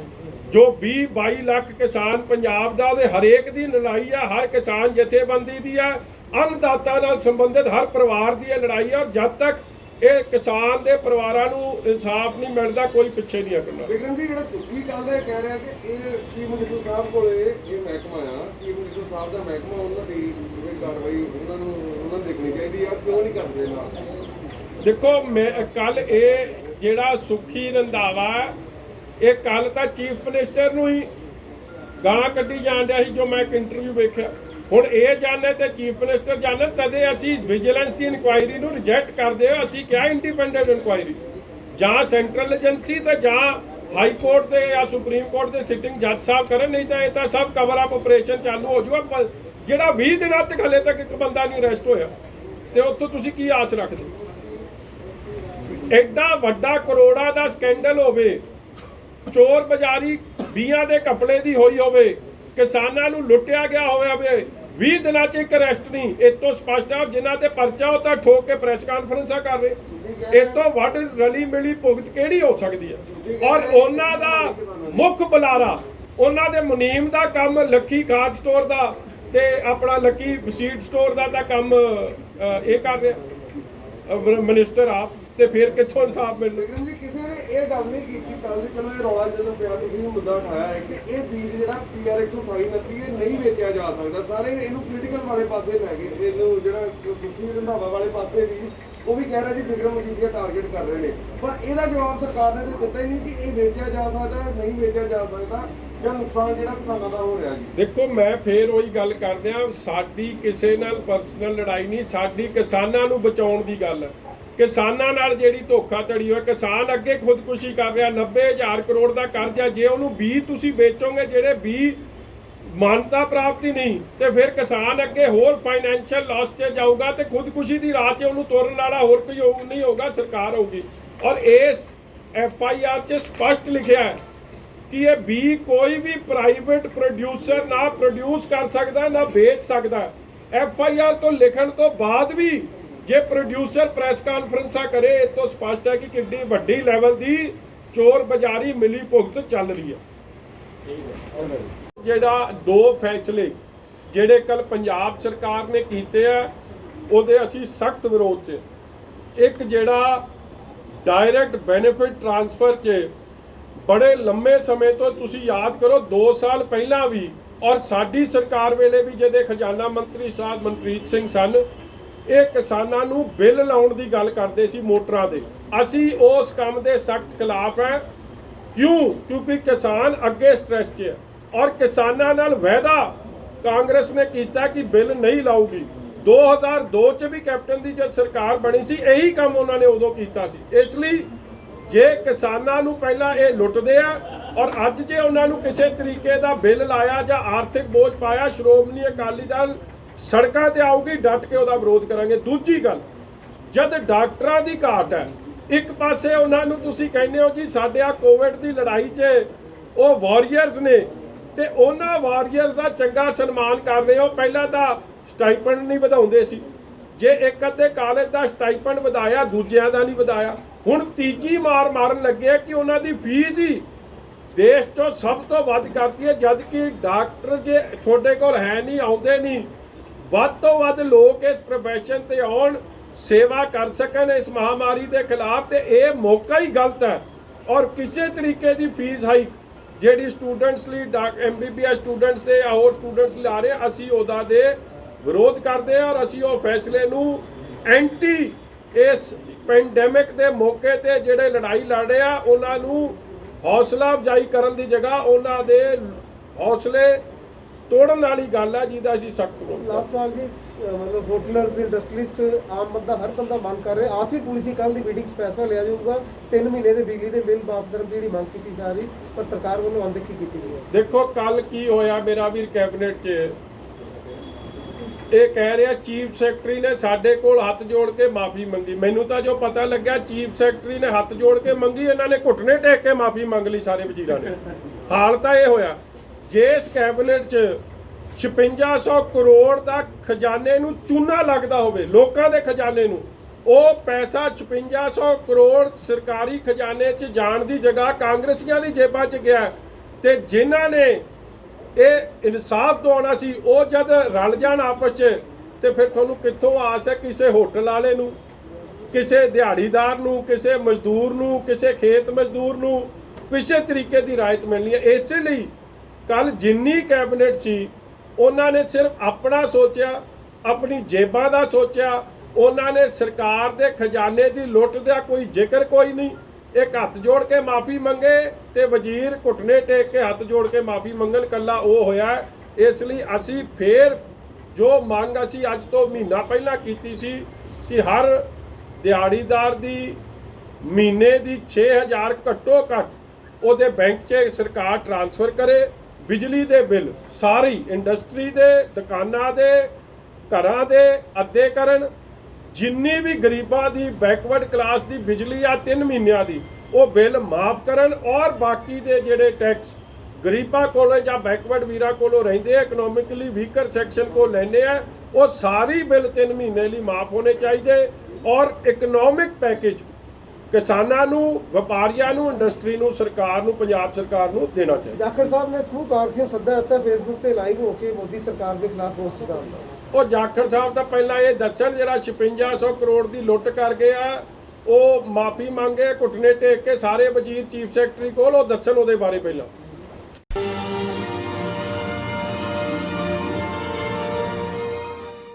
ਜੋ 20-22 ਲੱਖ ਕਿਸਾਨ ਪੰਜਾਬ ਦਾ, ਉਹਦੇ ਹਰੇਕ ਦੀ ਲੜਾਈ ਹੈ। ਹਰ ਕਿਸਾਨ ਜਥੇਬੰਦੀ ਦੀ ਹੈ, ਅੰਨਦਾਤਾ ਨਾਲ ਸੰਬੰਧਿਤ ਹਰ ਪਰਿਵਾਰ ਦੀ ਇਹ ਲੜਾਈ ਹੈ। ਔਰ ਜਦ ਤੱਕ ਇਹ ਕਿਸਾਨ ਦੇ ਪਰਿਵਾਰਾਂ ਨੂੰ ਇਨਸਾਫ ਨਹੀਂ ਮਿਲਦਾ ਕੋਈ ਪਿੱਛੇ ਨਹੀਂ ਹਟਣਾ। ਵਿਕਰਮ ਜੀ, ਜਿਹੜਾ ਸੁਖੀ ਕੱਲ੍ਹ ਦਾ ਕਹਿ ਰਿਹਾ ਕਿ ਇਹ ਚੀਫ ਮਿਨਿਸਟਰ ਸਾਹਿਬ ਕੋਲੇ ਇਹ ਮਹਿਕਮਾ ਆ, ਚੀਫ ਮਿਨਿਸਟਰ ਸਾਹਿਬ ਦਾ ਮਹਿਕਮਾ, ਉਹਨਾਂ ਦੀ ਇਹ ਕਾਰਵਾਈ ਉਹਨਾਂ ਦੇਖਣੀ ਚਾਹੀਦੀ ਆ, ਕਿਉਂ ਨਹੀਂ ਕਰਦੇ ਨਾਲ? ਦੇਖੋ ਮੈਂ ਕੱਲ ਇਹ ਜਿਹੜਾ ਸੁਖੀ ਰੰਧਾਵਾ ਇਹ ਕੱਲ ਤਾਂ ਚੀਫ ਮਿਨਿਸਟਰ ਨੂੰ ਹੀ ਗਾਲਾਂ ਕੱਢੀ ਜਾਣ ਡਿਆ ਸੀ, ਜੋ ਮੈਂ ਇੱਕ ਇੰਟਰਵਿਊ ਵੇਖਿਆ। ਹੁਣ ਇਹ ਜਾਣੇ ਤੇ ਚੀਫ ਮਿਨਿਸਟਰ ਜਾਣੇ, ਤਦੇ ਅਸੀਂ ਵਿਜੀਲੈਂਸ ਦੀ ਇਨਕੁਆਇਰੀ ਨੂੰ ਰਿਜੈਕਟ ਕਰਦੇ ਹਾਂ। ਅਸੀਂ ਕਿਹਾ ਇੰਡੀਪੈਂਡੈਂਟ ਇਨਕੁਆਇਰੀ, ਜਾਂ ਸੈਂਟਰਲ ਏਜੰਸੀ ਤੇ ਜਾਂ ਹਾਈ ਕੋਰਟ ਦੇ ਜਾਂ ਸੁਪਰੀਮ ਕੋਰਟ ਦੇ ਸਿਟਿੰਗ ਜੱਜ ਸਾਹਿਬ ਕਰਨ, ਨਹੀਂ ਤਾਂ ਇਹ ਤਾਂ ਸਭ ਕਵਰ ਅਪ ਆਪਰੇਸ਼ਨ ਚਾਲੂ ਹੋ ਜਾਊਗਾ। ਜਿਹੜਾ 20 ਦਿਨਾਂ ਤੱਕ ਹਲੇ ਤੱਕ ਇੱਕ ਬੰਦਾ ਨਹੀਂ ਅਰੈਸਟ ਹੋਇਆ ਤੇ ਉੱਥੋਂ ਤੁਸੀਂ ਕੀ ਆਸ ਰੱਖਦੇ? ਐਡਾ ਵੱਡਾ ਕਰੋੜਾਂ ਦਾ ਸਕੈਂਡਲ ਹੋਵੇ, ਚੋਰ ਬਜ਼ਾਰੀ ਬੀਆਂ ਦੇ ਕੱਪੜੇ ਦੀ ਹੋਈ ਹੋਵੇ, ਕਿਸਾਨਾਂ ਨੂੰ ਲੁੱਟਿਆ ਗਿਆ ਹੋਵੇ, 20 ਦਿਨਾਂ 'ਚ ਇੱਕ ਅਰੈਸਟ ਨਹੀਂ। ਇਹ ਤੋਂ ਸਪਸ਼ਟ ਹੈ ਜਿਨ੍ਹਾਂ ਤੇ ਪਰਚਾ ਉਹ ਤਾਂ ਠੋਕ ਕੇ ਪ੍ਰੈਸ ਕਾਨਫਰੰਸਾਂ ਕਰ ਰਹੇ। ਇਹ ਤੋਂ ਵੱਧ ਰਲੀ ਮਿਲੀ ਭੁਗਤ ਕਿਹੜੀ ਹੋ ਸਕਦੀ ਹੈ? ਔਰ ਉਹਨਾਂ ਦਾ ਮੁੱਖ ਬੁਲਾਰਾ, ਉਹਨਾਂ ਦੇ ਮੁਨੀਮ ਦਾ ਕੰਮ ਲੱਕੀ ਖਾਦ ਸਟੋਰ ਦਾ ਤੇ ਆਪਣਾ ਲੱਕੀ ਸੀਡ ਸਟੋਰ ਦਾ ਤਾਂ ਕੰਮ ਇਹ ਕਰ ਰਿਹਾ ਮਿਨਿਸਟਰ ਆਪ, ਤੇ ਫਿਰ ਕਿੱਥੋਂ ਇਨਸਾਫ ਮਿਲਣਾ? ਵਿਕਰਮ ਜੀ, ਕਿਸੇ ਨੇ ਇਹ ਗੱਲ ਨਹੀਂ ਕੀਤੀ ਕੱਲ੍ਹ, ਚਲੋ ਇਹ ਰੌਲਾ ਜਦੋਂ ਪਿਆ ਤੁਸੀਂ ਮੁੱਦਾ ਉਠਾਇਆ ਹੈ ਕਿ ਇਹ ਬੀਜ ਜਿਹੜਾ PR 128 ਇਹ ਨਹੀਂ ਵੇਚਿਆ ਜਾ ਸਕਦਾ। ਸਾਰੇ ਇਹਨੂੰ ਪੋਲੀਟੀਕਲ ਵਾਲੇ ਪਾਸੇ ਲੈ ਗਏ, ਇਹਨੂੰ ਜਿਹੜਾ ਸੁਖੀ ਰੰਧਾਵਾ ਵਾਲੇ ਪਾਸੇ ਵੀ ਉਹ ਵੀ ਕਹਿ ਰਿਹਾ ਜੀ ਵਿਕਰਮ ਮਜੀਠੀਆ ਟਾਰਗੇਟ ਕਰ ਰਹੇ ਨੇ, ਪਰ ਇਹਦਾ ਜਵਾਬ ਸਰਕਾਰ ਨੇ ਦਿੱਤਾ ਹੀ ਨਹੀਂ ਕਿ ਇਹ ਵੇਚਿਆ ਜਾ ਸਕਦਾ, ਨਹੀਂ ਵੇਚਿਆ ਜਾ ਸਕਦਾ, ਜਾਂ ਨੁਕਸਾਨ ਜਿਹੜਾ ਕਿਸਾਨਾਂ ਦਾ ਹੋ ਰਿਹਾ ਜੀ। ਦੇਖੋ ਮੈਂ ਫੇਰ ਉਹੀ ਗੱਲ ਕਰਦੇ ਆ, ਸਾਡੀ ਕਿਸੇ ਨਾਲ ਪਰਸਨਲ ਲੜਾਈ ਨਹੀਂ, ਸਾਡੀ ਕਿਸਾਨਾਂ ਨੂੰ ਬਚਾਉਣ ਦੀ ਗੱਲ ਹੈ। ਕਿਸਾਨਾਂ ਨਾਲ ਜਿਹੜੀ ਧੋਖਾਧੜੀ ਹੋਈ, ਕਿਸਾਨ ਅੱਗੇ ਖੁਦਕੁਸ਼ੀ ਕਰ ਰਿਹਾ। 90,000 ਕਰੋੜ ਦਾ ਕਰਜ਼ਾ, ਜੇ ਉਹਨੂੰ 20 ਤੁਸੀਂ ਵੇਚੋਗੇ ਜਿਹੜੇ 20 ਮਾਨਤਾ ਪ੍ਰਾਪਤੀ ਨਹੀਂ, ਤੇ ਫਿਰ ਕਿਸਾਨ ਅੱਗੇ ਹੋਰ ਫਾਈਨੈਂਸ਼ੀਅਲ ਲਾਸ 'ਚ ਜਾਊਗਾ ਤੇ ਖੁਦਕੁਸ਼ੀ ਦੀ ਰਾਹ 'ਚ ਉਹਨੂੰ ਤੋਰਨ ਵਾਲਾ ਹੋਰ ਕੋਈ ਨਹੀਂ ਹੋਊਗਾ, ਸਰਕਾਰ ਹੋਊਗੀ। ਔਰ ਇਸ FIR 'ਚ ਸਪਸ਼ਟ ਲਿਖਿਆ ਹੈ ਕਿ ਇਹ ਬੀ ਕੋਈ ਵੀ ਪ੍ਰਾਈਵੇਟ ਪ੍ਰੋਡਿਊਸਰ ਨਾ ਪ੍ਰੋਡਿਊਸ ਕਰ ਸਕਦਾ ਨਾ ਵੇਚ ਸਕਦਾ। FIR ਤੋਂ ਲਿਖਣ ਤੋਂ ਬਾਅਦ ਵੀ ਜੇ ਪ੍ਰੋਡਿਊਸਰ ਪ੍ਰੈਸ ਕਾਨਫਰੰਸਾਂ ਕਰੇ, ਇਹ ਤੋਂ ਸਪਸ਼ਟ ਹੈ ਕਿ ਕਿੰਨੀ ਵੱਡੀ ਲੈਵਲ ਦੀ ਚੋਰ ਬਜ਼ਾਰੀ ਮਿਲੀ ਭੁਗਤ ਚੱਲ ਰਹੀ ਹੈ। ਜਿਹੜਾ 2 ਫੈਸਲੇ ਜਿਹੜੇ ਕੱਲ ਪੰਜਾਬ ਸਰਕਾਰ ਨੇ ਕੀਤੇ ਆ, ਉਹਦੇ ਅਸੀਂ ਸਖਤ ਵਿਰੋਧ 'ਚ। ਇੱਕ ਜਿਹੜਾ ਡਾਇਰੈਕਟ ਬੈਨੀਫਿਟ ਟ੍ਰਾਂਸਫਰ 'ਚ ਬੜੇ ਲੰਮੇ ਸਮੇਂ ਤੋਂ ਤੁਸੀਂ ਯਾਦ ਕਰੋ 2 ਸਾਲ ਪਹਿਲਾਂ ਵੀ, ਔਰ ਸਾਡੀ ਸਰਕਾਰ ਵੇਲੇ ਵੀ ਜਿਹਦੇ ਖਜ਼ਾਨਾ ਮੰਤਰੀ ਸਾਹਿਬ ਮਨਪ੍ਰੀਤ ਸਿੰਘ ਸਨ, ਇਹ ਕਿਸਾਨਾਂ ਨੂੰ ਬਿੱਲ ਲਾਉਣ ਦੀ ਗੱਲ ਕਰਦੇ ਸੀ ਮੋਟਰਾਂ ਦੇ। ਅਸੀਂ ਉਸ ਕੰਮ ਦੇ ਸਖਤ ਖਿਲਾਫ ਹੈ। ਕਿਉਂਕਿ ਕਿਸਾਨ ਅੱਗੇ ਸਟ੍ਰੈਸ 'ਚ ਹੈ ਔਰ ਕਿਸਾਨਾਂ ਨਾਲ ਵਾਅਦਾ ਕਾਂਗਰਸ ਨੇ ਕੀਤਾ ਕਿ ਬਿੱਲ ਨਹੀਂ ਲਾਊਗੀ। 2002 'ਚ ਵੀ ਕੈਪਟਨ ਦੀ ਜਦ ਸਰਕਾਰ ਬਣੀ ਸੀ, ਇਹੀ ਕੰਮ ਉਹਨਾਂ ਨੇ ਉਦੋਂ ਕੀਤਾ ਸੀ। ਇਸ ਲਈ ਜੇ ਕਿਸਾਨਾਂ ਨੂੰ ਪਹਿਲਾਂ ਇਹ ਲੁੱਟਦੇ ਆ ਔਰ ਅੱਜ ਜੇ ਉਹਨਾਂ ਨੂੰ ਕਿਸੇ ਤਰੀਕੇ ਦਾ ਬਿੱਲ ਲਾਇਆ ਜਾਂ ਆਰਥਿਕ ਬੋਝ ਪਾਇਆ, ਸ਼੍ਰੋਮਣੀ ਅਕਾਲੀ ਦਲ ਸੜਕਾਂ ਤੇ ਆਊਗੀ, ਡਟ ਕੇ ਉਹਦਾ ਵਿਰੋਧ ਕਰਾਂਗੇ। ਦੂਜੀ ਗੱਲ, ਜਦ ਡਾਕਟਰਾਂ ਦੀ ਘਾਟ ਹੈ, ਇੱਕ ਪਾਸੇ ਉਹਨਾਂ ਨੂੰ ਤੁਸੀਂ ਕਹਿੰਦੇ ਹੋ ਜੀ ਸਾਡੇ ਆ ਕੋਵਿਡ ਦੀ ਲੜਾਈ 'ਚ ਉਹ ਵਾਰੀਅਰਸ ਨੇ, ਤੇ ਉਹਨਾਂ ਵਾਰੀਅਰਸ ਦਾ ਚੰਗਾ ਸਨਮਾਨ ਕਰ ਰਹੇ ਹੋ। ਪਹਿਲਾਂ ਤਾਂ ਸਟਾਈਪੰਡ ਨਹੀਂ ਵਧਾਉਂਦੇ ਸੀ, ਜੇ ਇੱਕ ਅੱਧੇ ਕਾਲਜ ਦਾ ਸਟਾਈਪੰਡ ਵਧਾਇਆ, ਦੂਜਿਆਂ ਦਾ ਨਹੀਂ ਵਧਾਇਆ। ਹੁਣ ਤੀਜੀ ਮਾਰ ਮਾਰਨ ਲੱਗੇ ਕਿ ਉਹਨਾਂ ਦੀ ਫੀਸ ਹੀ ਦੇਸ਼ 'ਚੋਂ ਸਭ ਤੋਂ ਵੱਧ ਕਰਤੀ ਹੈ, ਜਦ ਕਿ ਡਾਕਟਰ ਜੇ ਤੁਹਾਡੇ ਕੋਲ ਹੈ ਨਹੀਂ, ਆਉਂਦੇ ਨਹੀਂ, ਵੱਧ ਤੋਂ ਵੱਧ ਲੋਕ ਇਸ ਪ੍ਰੋਫੈਸ਼ਨ ਤੇ ਆਉਣ ਸੇਵਾ ਕਰ ਸਕਣ ਇਸ ਮਹਾਮਾਰੀ ਦੇ ਖਿਲਾਫ, ਤੇ ਇਹ ਮੌਕਾ ਹੀ ਗਲਤ ਹੈ। ਔਰ ਕਿਸੇ ਤਰੀਕੇ ਦੀ ਫੀਸ ਹਾਈਕ ਜਿਹੜੀ ਸਟੂਡੈਂਟਸ ਲਈ MBBS ਸਟੂਡੈਂਟਸ ਦੇ ਜਾਂ ਹੋਰ ਸਟੂਡੈਂਟਸ ਲਾ ਰਹੇ, ਅਸੀਂ ਉਹਦਾ ਦੇ ਵਿਰੋਧ ਕਰਦੇ ਹਾਂ। ਔਰ ਅਸੀਂ ਉਹ ਫੈਸਲੇ ਨੂੰ ਐਂਟੀ ਇਸ ਪੈਂਡੈਮਿਕ ਦੇ ਮੌਕੇ ਤੇ ਜਿਹੜੇ ਲੜਾਈ ਲੜ ਰਹੇ ਆ ਉਹਨਾਂ ਨੂੰ ਹੌਸਲਾ ਅਫਜ਼ਾਈ ਕਰਨ ਦੀ ਜਗ੍ਹਾ ਉਹਨਾਂ ਦੇ ਹੌਸਲੇ ਤੋੜਨ ਵਾਲੀ ਗੱਲ ਹੈ, ਜਿਹਦਾ ਅਸੀਂ ਸਖਤ ਵਿਰੋਧ ਕਰਦੇ ਹਾਂ। ਲਾਸਟ ਸਵਾਲ ਜੀ, ਮਤਲਬ ਹੋਟਲਰਸ, ਇੰਡਸਟਰੀਲਿਸਟ, ਆਮ ਬੰਦਾ, ਹਰ ਬੰਦਾ ਮੰਗ ਕਰ ਰਿਹਾ, ਆਸ ਵੀ ਪੂਰੀ ਸੀ ਕੱਲ੍ਹ ਦੀ ਮੀਟਿੰਗ 'ਚ ਫੈਸਲਾ ਲਿਆ ਜਾਊਗਾ 3 ਮਹੀਨੇ ਦੇ ਬਿਜਲੀ ਦੇ ਬਿੱਲ ਮਾਫ ਕਰਨ ਦੀ ਜਿਹੜੀ ਮੰਗ ਕੀਤੀ ਜਾ ਰਹੀ, ਪਰ ਸਰਕਾਰ ਵੱਲੋਂ ਅਣਦੇਖੀ ਕੀਤੀ ਗਈ ਹੈ। ਦੇਖੋ ਕੱਲ ਕੀ ਹੋਇਆ ਮੇਰਾ ਵੀਰ, ਕੈਬਨਿਟ 'ਚ ਇਹ ਕਹਿ ਰਿਹਾ ਚੀਫ ਸੈਕਟਰੀ ਨੇ ਸਾਡੇ ਕੋਲ ਹੱਥ ਜੋੜ ਕੇ ਮਾਫੀ ਮੰਗੀ। ਮੈਨੂੰ ਤਾਂ ਜੋ ਪਤਾ ਲੱਗਿਆ ਚੀਫ ਸੈਕਟਰੀ ਨੇ ਹੱਥ ਜੋੜ ਕੇ ਮੰਗੀ, ਇਹਨਾਂ ਨੇ ਘੁੱਟਨੇ ਟੇਕ ਕੇ ਮਾਫੀ ਮੰਗ ਲਈ ਸਾਰੇ ਵਜ਼ੀਰਾਂ ਨੇ। ਹਾਲ ਤਾਂ ਇਹ ਹੋਇਆ, ਜੇ ਇਸ ਕੈਬਨਿਟ 'ਚ 5600 ਕਰੋੜ ਦਾ ਖਜ਼ਾਨੇ ਨੂੰ ਚੂਨਾ ਲੱਗਦਾ ਹੋਵੇ, ਲੋਕਾਂ ਦੇ ਖਜ਼ਾਨੇ ਨੂੰ, ਉਹ ਪੈਸਾ 5600 ਕਰੋੜ ਸਰਕਾਰੀ ਖਜ਼ਾਨੇ 'ਚ ਜਾਣ ਦੀ ਜਗ੍ਹਾ ਕਾਂਗਰਸੀਆਂ ਦੀ ਜੇਬਾਂ 'ਚ ਗਿਆ, ਤੇ ਜਿਨ੍ਹਾਂ ਨੇ ਇਹ ਇਨਸਾਫ ਦਿਵਾਉਣਾ ਸੀ ਉਹ ਜਦ ਰਲ ਜਾਣ ਆਪਸ 'ਚ, ਤੇ ਫਿਰ ਤੁਹਾਨੂੰ ਕਿੱਥੋਂ ਆਸ ਹੈ ਕਿਸੇ ਹੋਟਲ ਵਾਲੇ ਨੂੰ, ਕਿਸੇ ਦਿਹਾੜੀਦਾਰ ਨੂੰ, ਕਿਸੇ ਮਜ਼ਦੂਰ ਨੂੰ, ਕਿਸੇ ਖੇਤ ਮਜ਼ਦੂਰ ਨੂੰ ਕਿਸੇ ਤਰੀਕੇ ਦੀ ਰਾਹਤ ਮਿਲਣੀ ਹੈ। ਇਸੇ ਲਈ ਕੱਲ ਜਿੰਨੀ ਕੈਬਨਿਟ ਸੀ ਉਹਨਾਂ ਨੇ ਸਿਰਫ ਆਪਣਾ ਸੋਚਿਆ, ਆਪਣੀ ਜੇਬਾਂ ਦਾ ਸੋਚਿਆ, ਉਹਨਾਂ ਨੇ ਸਰਕਾਰ ਦੇ ਖਜ਼ਾਨੇ ਦੀ ਲੁੱਟ ਦਾ ਕੋਈ ਜ਼ਿਕਰ ਕੋਈ ਨਹੀਂ। ਇੱਕ ਹੱਥ ਜੋੜ ਕੇ ਮਾਫੀ ਮੰਗੇ ਤੇ ਵਜ਼ੀਰ ਘੁੱਟਨੇ ਟੇਕ ਕੇ ਹੱਥ ਜੋੜ ਕੇ ਮਾਫੀ ਮੰਗਣ, ਕੱਲਾ ਉਹ ਹੋਇਆ। ਇਸ ਲਈ ਅਸੀਂ ਫੇਰ ਜੋ ਮੰਗ ਅਸੀਂ ਅੱਜ ਤੋਂ ਮਹੀਨਾ ਪਹਿਲਾਂ ਕੀਤੀ ਸੀ ਕਿ ਹਰ ਦਿਹਾੜੀਦਾਰ ਦੀ ਮਹੀਨੇ ਦੀ 6000 ਘੱਟੋ ਘੱਟ ਉਹਦੇ ਬੈਂਕ 'ਚ ਸਰਕਾਰ ਟ੍ਰਾਂਸਫਰ ਕਰੇ। ਬਿਜਲੀ ਦੇ ਬਿੱਲ ਸਾਰੀ ਇੰਡਸਟਰੀ ਦੇ, ਦੁਕਾਨਾਂ ਦੇ, ਘਰਾਂ ਦੇ ਅੱਧੇ ਕਰਨ। ਜਿੰਨੀ ਵੀ ਗਰੀਬਾਂ ਦੀ ਬੈਕਵਰਡ ਕਲਾਸ ਦੀ ਬਿਜਲੀ ਆ 3 ਮਹੀਨਿਆਂ ਦੀ, ਉਹ ਬਿੱਲ ਮਾਫ ਕਰਨ। ਔਰ ਬਾਕੀ ਦੇ ਜਿਹੜੇ ਟੈਕਸ ਗਰੀਬਾਂ ਕੋਲੋਂ ਜਾਂ ਬੈਕਵਰਡ ਵੀਰਾਂ ਕੋਲੋਂ ਰਹਿੰਦੇ ਆ, ਇਕਨੋਮਿਕਲੀ ਵੀਕਰ ਸੈਕਸ਼ਨ ਕੋਲ ਲੈਂਦੇ ਆ, ਉਹ ਸਾਰੀ ਬਿੱਲ 3 ਮਹੀਨੇ ਲਈ ਮਾਫ ਹੋਣੇ ਚਾਹੀਦੇ। ਔਰ ਇਕਨੋਮਿਕ ਪੈਕੇਜ ਕਿਸਾਨਾਂ ਨੂੰ, ਵਪਾਰੀਆਂ ਨੂੰ, ਇੰਡਸਟਰੀ ਨੂੰ, ਸਰਕਾਰ ਨੂੰ, ਪੰਜਾਬ ਸਰਕਾਰ ਨੂੰ ਦੇਣਾ ਚਾਹੀਦਾ। ਜਾਖੜ ਸਾਹਿਬ ਨੇ ਸਮੂਹ ਕਾਂਗਰਸੀਆਂ ਨੂੰ ਸੱਦਾ ਦਿੱਤਾ ਫੇਸਬੁੱਕ ਤੇ ਲਾਈਵ ਹੋ ਕੇ ਮੋਦੀ ਸਰਕਾਰ ਦੇ ਖਿਲਾਫ ਰੋਸ ਜਤਾਉਣ। ਉਹ ਜਾਖੜ ਸਾਹਿਬ ਤਾਂ ਪਹਿਲਾਂ ਇਹ ਦੱਸਣ ਜਿਹੜਾ 5600 ਕਰੋੜ ਦੀ ਲੁੱਟ ਕਰ ਗਿਆ, ਉਹ ਮਾਫੀ ਮੰਗੇ, ਘੁੱਟਨੇ ਟੇਕ ਕੇ ਸਾਰੇ ਵਜ਼ੀਰ ਚੀਫ ਸੈਕਟਰੀ ਕੋਲ, ਉਹ ਦੱਸਣ ਉਹਦੇ ਬਾਰੇ ਪਹਿਲਾਂ।